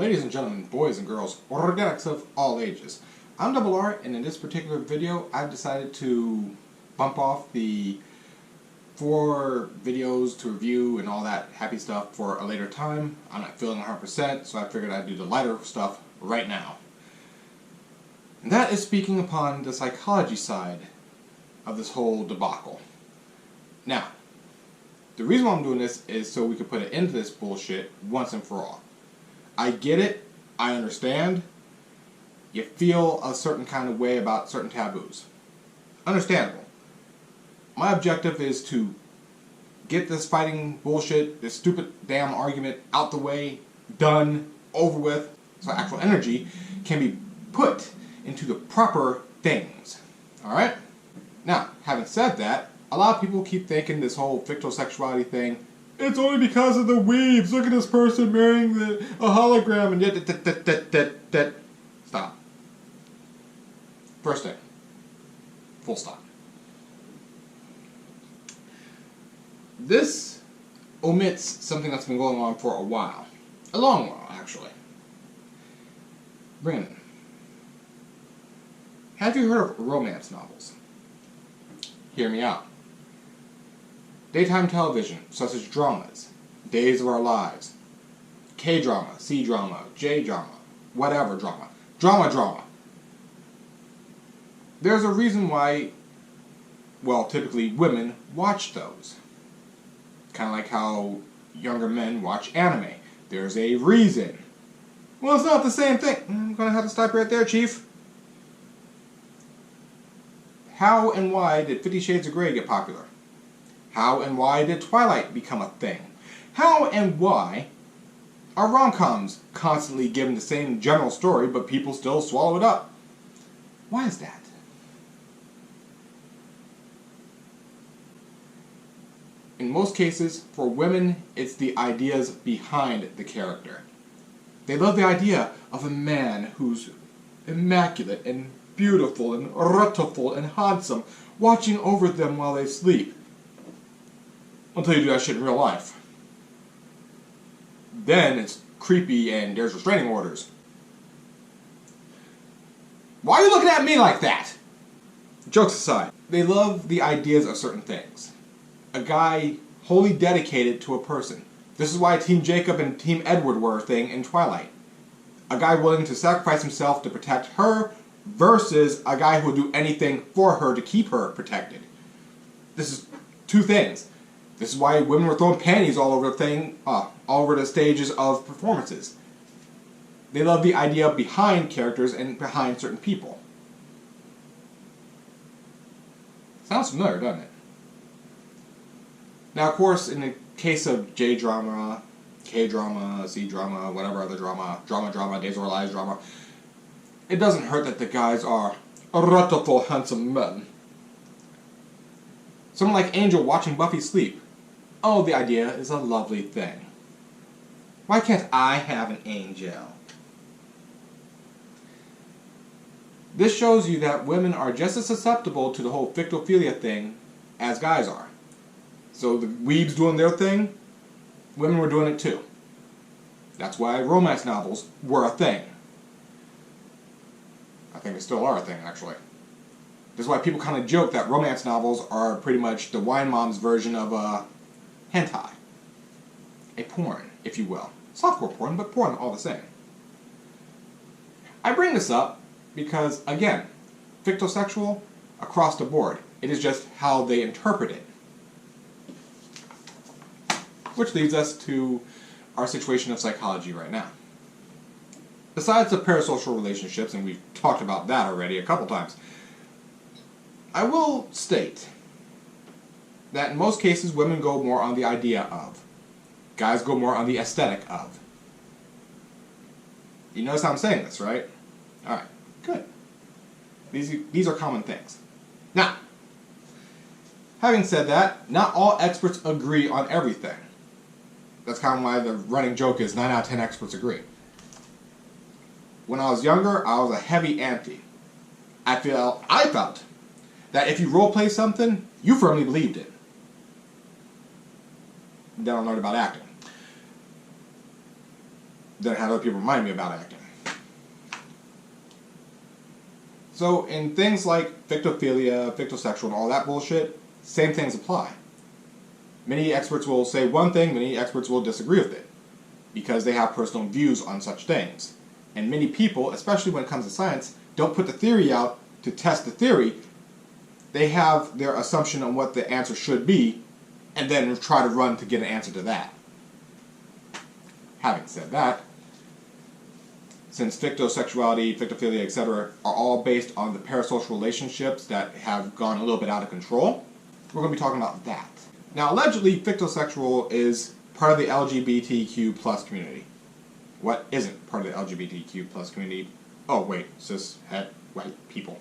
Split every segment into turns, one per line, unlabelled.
Ladies and gentlemen, boys and girls, organics of all ages. I'm Double R, and in this particular video, I've decided to bump off the 4 videos to review and all that happy stuff for a later time. I'm not feeling 100%, so I figured I'd do the lighter stuff right now. And that is speaking upon the psychology side of this whole debacle. Now, the reason why I'm doing this is so we can put an end to this bullshit once and for all. I get it, I understand. You feel a certain kind of way about certain taboos. Understandable. My objective is to get this fighting bullshit, this stupid damn argument out the way, done, over with, so actual energy can be put into the proper things. Alright? Now, having said that, a lot of people keep thinking this whole fictional sexuality thing, it's only because of the weebs. Look at this person marrying a hologram and yet. Stop. First thing. Full stop. This omits something that's been going on for a while. A long while, actually. Bring it in. Have you heard of romance novels? Hear me out. Daytime television, such as dramas, Days of Our Lives, K-drama, C-drama, J-drama, whatever drama. Drama. There's a reason why, well, typically women watch those. Kind of like how younger men watch anime. There's a reason. Well, it's not the same thing. I'm going to have to stop right there, Chief. How and why did 50 Shades of Grey get popular? How and why did Twilight become a thing? How and why are rom-coms constantly given the same general story, but people still swallow it up? Why is that? In most cases, for women, it's the ideas behind the character. They love the idea of a man who's immaculate and beautiful and beautiful and handsome, watching over them while they sleep. Until you do that shit in real life. Then it's creepy and there's restraining orders. Why are you looking at me like that? Jokes aside, they love the ideas of certain things. A guy wholly dedicated to a person. This is why Team Jacob and Team Edward were a thing in Twilight. A guy willing to sacrifice himself to protect her versus a guy who would do anything for her to keep her protected. This is two things. This is why women were throwing panties all over the thing, all over the stages of performances. They love the idea behind characters and behind certain people. Sounds familiar, doesn't it? Now, of course, in the case of J-drama, K-drama, C-drama, whatever other drama, Days of Our Lives drama, it doesn't hurt that the guys are beautiful, handsome men. Someone like Angel watching Buffy sleep. Oh, the idea is a lovely thing. Why can't I have an angel? This shows you that women are just as susceptible to the whole fictophilia thing as guys are. So the weebs doing their thing, women were doing it too. That's why romance novels were a thing. I think they still are a thing, actually. This is why people kind of joke that romance novels are pretty much the wine mom's version of hentai. A porn, if you will. Softcore porn, but porn all the same. I bring this up because, again, fictosexual across the board. It is just how they interpret it. Which leads us to our situation of psychology right now. Besides the parasocial relationships, and we've talked about that already a couple times, I will state that in most cases women go more on the idea of. Guys go more on the aesthetic of. You notice how I'm saying this, right? Alright, good. These are common things. Now, having said that, not all experts agree on everything. That's kind of why the running joke is 9 out of 10 experts agree. When I was younger, I was a heavy anti. I felt that if you roleplay something, you firmly believed it. Then I learned about acting. then have other people remind me about acting. So in things like fictophilia, fictosexual, and all that bullshit, same things apply. Many experts will say one thing, many experts will disagree with it, because they have personal views on such things. And many people, especially when it comes to science, don't put the theory out to test the theory. They have their assumption on what the answer should be, and then try to run to get an answer to that. Having said that, since fictosexuality, fictophilia, etc. are all based on the parasocial relationships that have gone a little bit out of control, we're going to be talking about that. Now, allegedly, fictosexual is part of the LGBTQ plus community. What isn't part of the LGBTQ plus community? Oh, wait, cis, het, white people.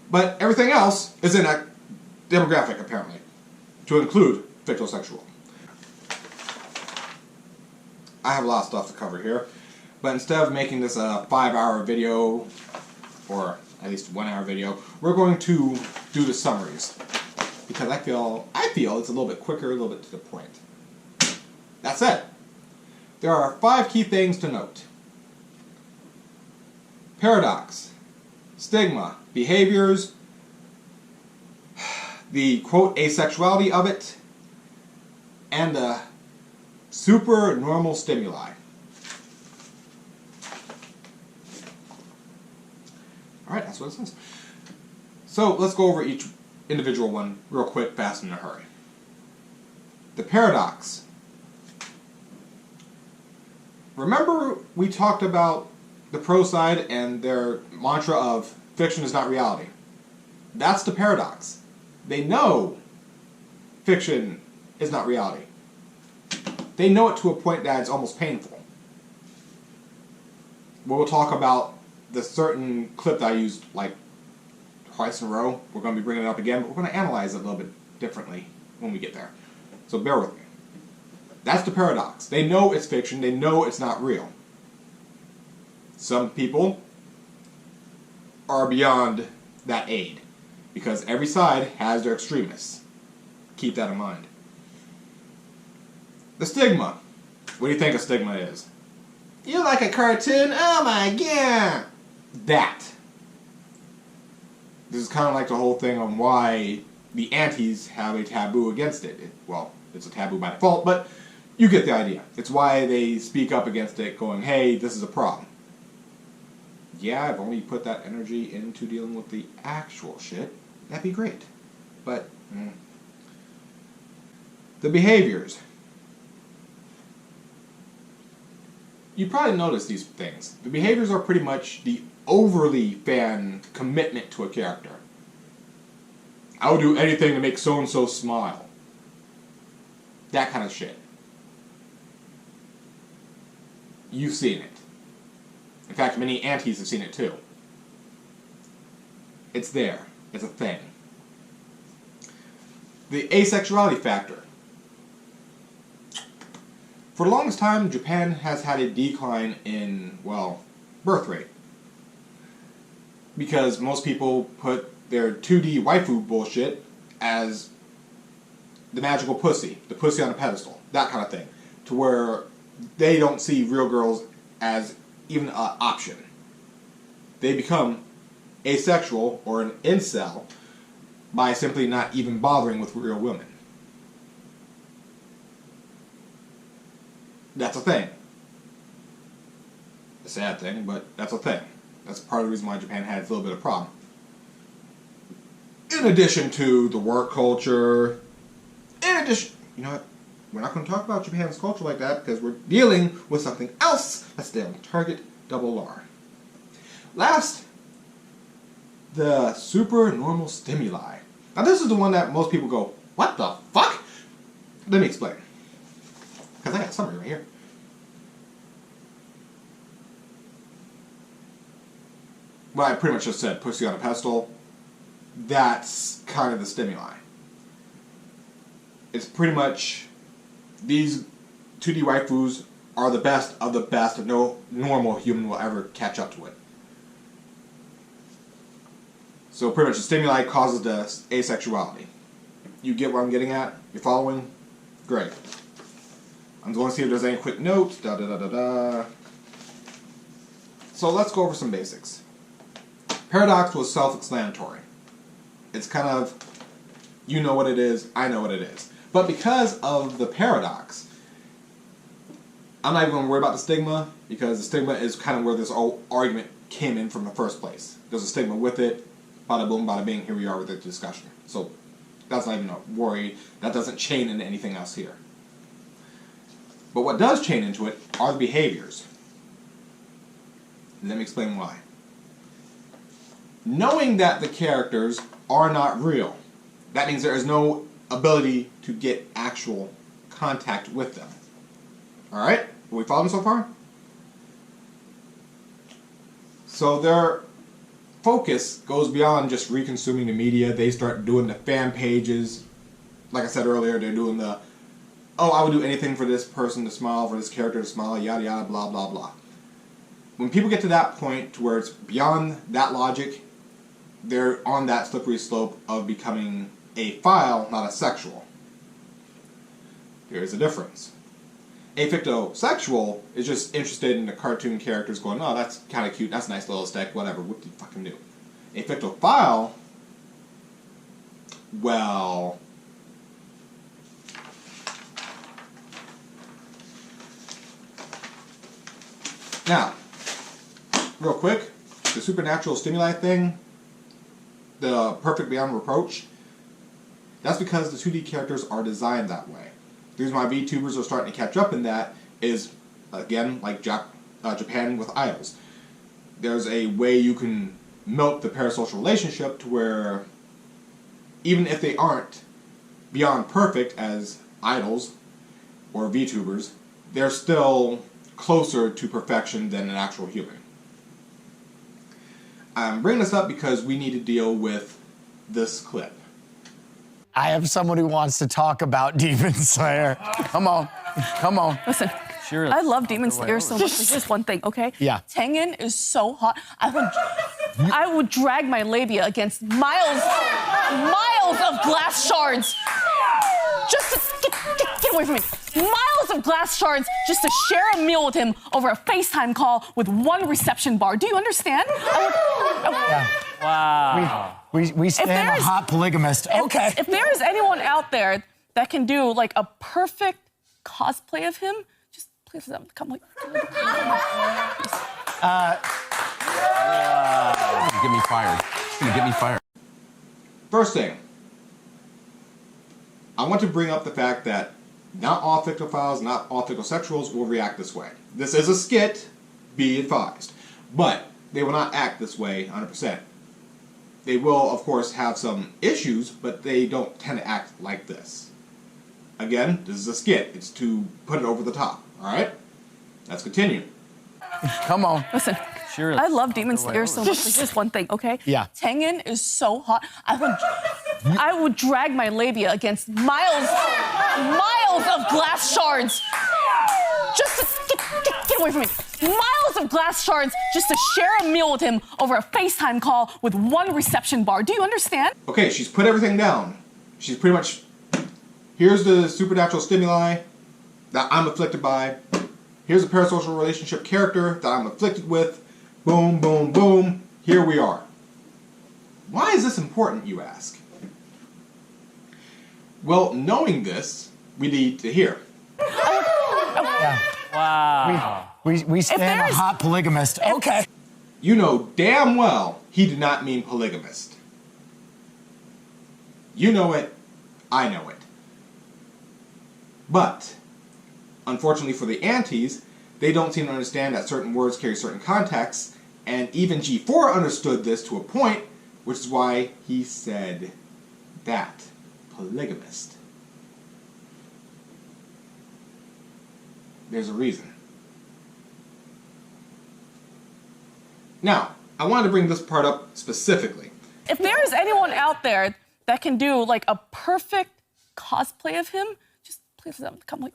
But everything else is in that demographic, apparently, to include fictosexual. I have a lot of stuff to cover here, but instead of making this a 5-hour video, or at least 1-hour video, we're going to do the summaries, because I feel it's a little bit quicker, a little bit to the point. That said, there are 5 key things to note. Paradox, stigma, behaviors, the quote asexuality of it, and the supernormal stimuli. Alright, that's what it says. So let's go over each individual one real quick, fast, and in a hurry. The paradox. Remember we talked about the pro side and their mantra of fiction is not reality. That's the paradox. They know fiction is not reality. They know it to a point that it's almost painful. We'll talk about the certain clip that I used like twice in a row. We're going to be bringing it up again, but we're going to analyze it a little bit differently when we get there. So bear with me. That's the paradox. They know it's fiction. They know it's not real. Some people are beyond that aid, because every side has their extremists. Keep that in mind. The stigma. What do you think a stigma is? You like a cartoon? Oh my god! That. This is kind of like the whole thing on why the antis have a taboo against it. Well, it's a taboo by default, but you get the idea. It's why they speak up against it, going, hey, this is a problem. Yeah, if only you put that energy into dealing with the actual shit, that'd be great. But, the behaviors. You probably noticed these things. The behaviors are pretty much the overly fan commitment to a character. I would do anything to make so-and-so smile. That kind of shit. You've seen it. In fact, many antis have seen it too. It's there. It's a thing. The asexuality factor. For the longest time, Japan has had a decline in, well, birth rate. Because most people put their 2D waifu bullshit as the magical pussy, the pussy on a pedestal, that kind of thing. To where they don't see real girls as even an option. They become asexual or an incel by simply not even bothering with real women. That's a thing. A sad thing, but that's a thing. That's part of the reason why Japan had a little bit of problem. In addition to the work culture, in addition, you know what? We're not going to talk about Japan's culture like that because we're dealing with something else. Let's stay on target, double R. Last, the supernormal stimuli. Now this is the one that most people go, what the fuck? Let me explain. Because I got a summary right here. Well, I pretty much just said pussy on a pedestal. That's kind of the stimuli. It's pretty much these 2D waifus are the best of the best, and no normal human will ever catch up to it. So pretty much the stimuli causes the asexuality. You get what I'm getting at? You're following? Great. I'm going to see if there's any quick notes. So let's go over some basics. Paradox was self-explanatory. It's kind of, you know what it is, I know what it is. But because of the paradox, I'm not even going to worry about the stigma, because the stigma is kind of where this whole argument came in from the first place. There's a stigma with it, bada boom, bada bing, here we are with the discussion. So that's not even a worry. That doesn't chain into anything else here. But what does chain into it are the behaviors. Let me explain why. Knowing that the characters are not real, that means there is no ability to get actual contact with them. Alright? Are we following so far? So their focus goes beyond just re-consuming the media. They start doing the fan pages. Like I said earlier, they're doing the, oh, I would do anything for this person to smile, for this character to smile, yada yada, blah blah blah. When people get to that point to where it's beyond that logic, they're on that slippery slope of becoming a phile, not a sexual. There's a difference. Asexual is just interested in the cartoon characters going, oh, that's kind of cute, that's a nice little aesthetic, whatever, what do you fucking do? Phile, well, now, real quick, the supernatural stimuli thing, the perfect beyond reproach, that's because the 2D characters are designed that way. The reason why VTubers are starting to catch up in that is, again, like Japan with idols. There's a way you can milk the parasocial relationship to where, even if they aren't beyond perfect as idols or VTubers, they're still closer to perfection than an actual human. I'm bringing this up because we need to deal with this clip.
I have someone who wants to talk about Demon Slayer. Come on. Come on.
Listen,
sure,
I love Demon Slayer so much. There's just one thing, okay?
Yeah.
Tengen is so hot. I would drag my labia against miles of glass shards. Just to get away from me. Miles of glass shards just to share a meal with him over a FaceTime call with one reception bar. Do you understand?
Yeah. Wow. We stand a hot polygamist. Okay.
If there is anyone out there that can do like a perfect cosplay of him, just please let them come like.
Get me fired. Get me fired.
First thing, I want to bring up the fact that not all fictophiles, not all fictosexuals will react this way. This is a skit, be advised. But they will not act this way 100%. They will, of course, have some issues, but they don't tend to act like this. Again, this is a skit. It's to put it over the top, alright? Let's continue.
Come on.
Listen,
sure,
I love Demon Slayer so much. There's just one thing, okay?
Yeah.
Tengen is so hot. I would drag my labia against miles of glass shards. Just to get away from me. Miles of glass shards just to share a meal with him over a FaceTime call with one reception bar. Do you understand?
Okay, she's put everything down. She's pretty much, here's the supernatural stimuli that I'm afflicted by. Here's a parasocial relationship character that I'm afflicted with. Boom, boom, boom. Here we are. Why is this important, you ask? Well, knowing this, we need to hear.
Yeah. Wow. We stand a hot polygamist. Okay.
You know damn well he did not mean polygamist. You know it, I know it. But, unfortunately for the antis, they don't seem to understand that certain words carry certain contexts, and even G4 understood this to a point, which is why he said that. Polygamist. There's a reason. Now, I wanted to bring this part up specifically.
If there is anyone out there that can do like a perfect cosplay of him, just please let them come like.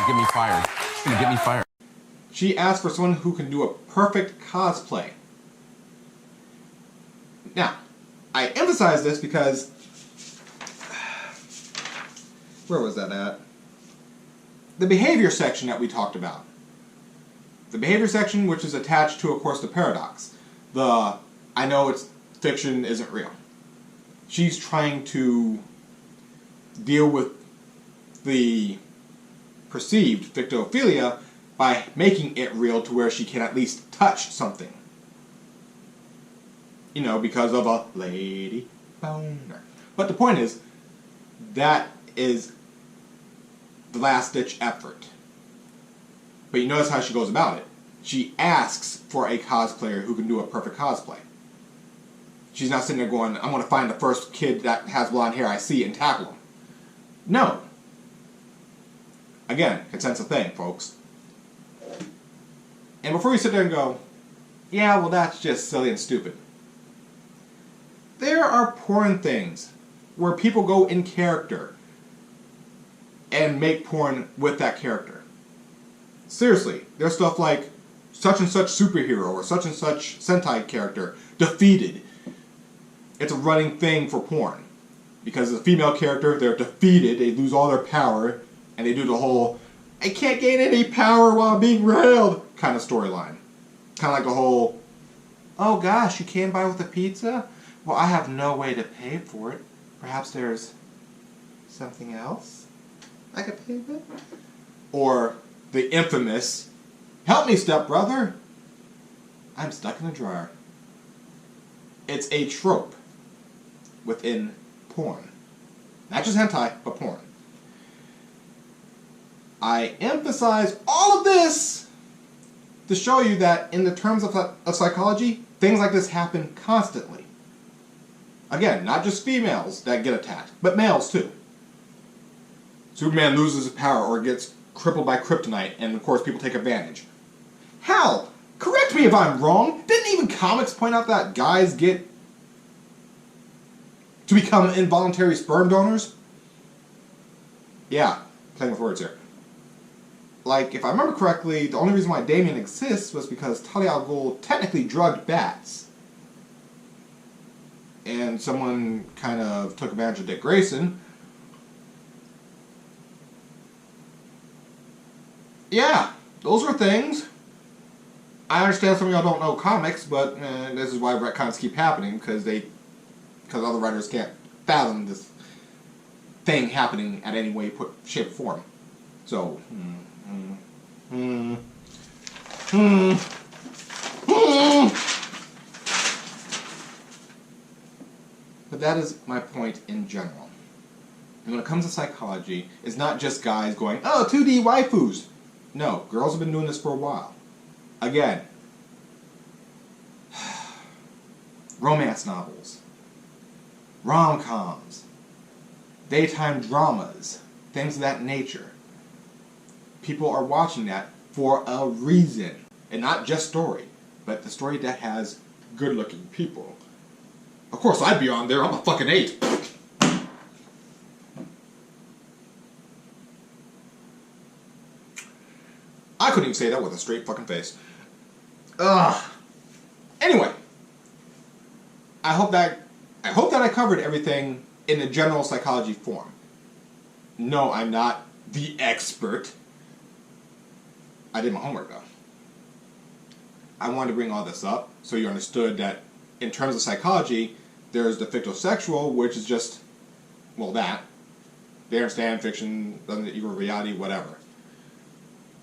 Get me fired. Get me fired.
She asked for someone who can do a perfect cosplay. Now, I emphasize this because where was that at? The behavior section that we talked about. The behavior section, which is attached to, of course, the paradox. The, I know it's fiction isn't real. She's trying to deal with the perceived victophilia by making it real to where she can at least touch something. You know, because of a lady boner. But the point is, that is the last-ditch effort. But you notice how she goes about it. She asks for a cosplayer who can do a perfect cosplay. She's not sitting there going, I'm going to find the first kid that has blonde hair I see and tackle him. No. Again, consent's a thing, folks. And before you sit there and go, yeah, well that's just silly and stupid. There are porn things where people go in character and make porn with that character. Seriously, there's stuff like such and such superhero or such and such Sentai character defeated. It's a running thing for porn. Because as a female character, they're defeated, they lose all their power, and they do the whole, I can't gain any power while being railed kind of storyline. Kind of like the whole, oh gosh, you can't buy with a pizza? Well, I have no way to pay for it. Perhaps there's something else I could pay with? Or the infamous, help me, stepbrother. I'm stuck in a dryer. It's a trope within porn. Not just hentai, but porn. I emphasize all of this to show you that in the terms of psychology, things like this happen constantly. Again, not just females that get attacked, but males too. Superman loses his power or gets crippled by kryptonite, and of course people take advantage. Hell, correct me if I'm wrong, didn't even comics point out that guys get to become involuntary sperm donors? Yeah, playing with words here. Like, if I remember correctly, the only reason why Damien exists was because Talia al Ghul technically drugged bats. And someone kind of took advantage of Dick Grayson. Yeah, those are things. I understand some of y'all don't know comics, but this is why retcons keep happening, because other writers can't fathom this thing happening at any way, shape, or form. So, But that is my point in general. And when it comes to psychology, it's not just guys going, oh, 2D waifus. No, girls have been doing this for a while. Again, romance novels, rom-coms, daytime dramas, things of that nature. People are watching that for a reason. And not just story, but the story that has good-looking people. Of course, I'd be on there. I'm a fucking 8. I couldn't even say that with a straight fucking face. Ugh. Anyway, I hope that I covered everything in a general psychology form. No, I'm not the expert. I did my homework though. I wanted to bring all this up so you understood that in terms of psychology, there's the fictosexual, which is just, well, that. They understand fiction doesn't equal reality, whatever.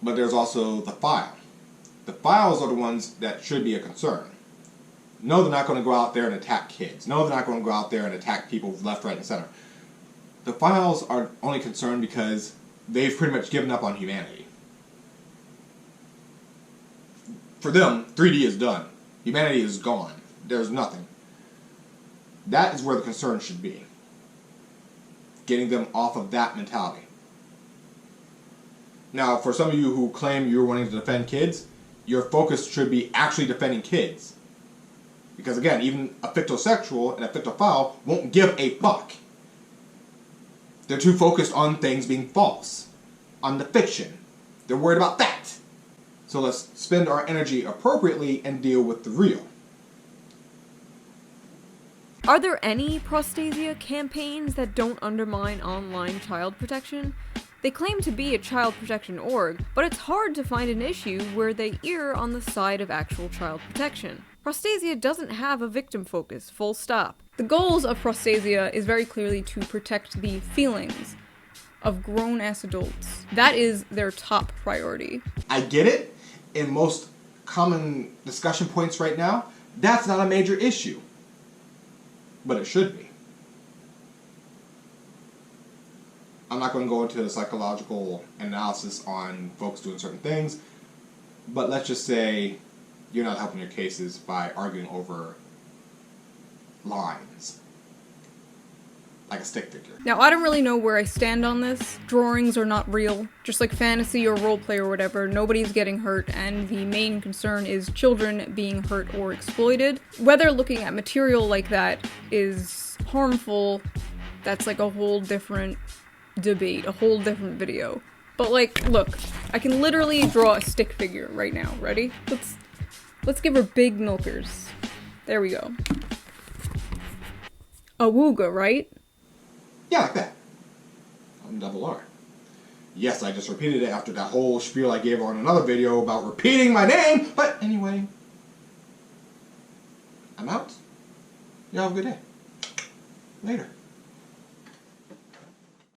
But there's also the phile. The philes are the ones that should be a concern. No, they're not going to go out there and attack kids. No, they're not going to go out there and attack people left, right, and center. The philes are only concerned because they've pretty much given up on humanity. For them, 3D is done. Humanity is gone. There's nothing. That is where the concern should be. Getting them off of that mentality. Now, for some of you who claim you're wanting to defend kids, your focus should be actually defending kids. Because again, even a fictosexual and a fictophile won't give a fuck. They're too focused on things being false. On the fiction. They're worried about that. So let's spend our energy appropriately and deal with the real.
Are there any prostasia campaigns that don't undermine online child protection? They claim to be a child protection org, but it's hard to find an issue where they err on the side of actual child protection. Prostasia doesn't have a victim focus, full stop. The goals of prostasia is very clearly to protect the feelings of grown-ass adults. That is their top priority.
I get it. In most common discussion points right now, that's not a major issue. But it should be. I'm not going to go into the psychological analysis on folks doing certain things, but let's just say you're not helping your cases by arguing over lines. Like a stick figure.
Now, I don't really know where I stand on this. Drawings are not real. Just like fantasy or roleplay or whatever, nobody's getting hurt, and the main concern is children being hurt or exploited. Whether looking at material like that is harmful, that's like a whole different debate, a whole different video. But like, look, I can literally draw a stick figure right now. Ready? Let's give her big milkers. There we go. Awooga, right?
Yeah, like that. I'm Double R. Yes, I just repeated it after that whole spiel I gave on another video about repeating my name, but anyway. I'm out. Y'all have a good day. Later.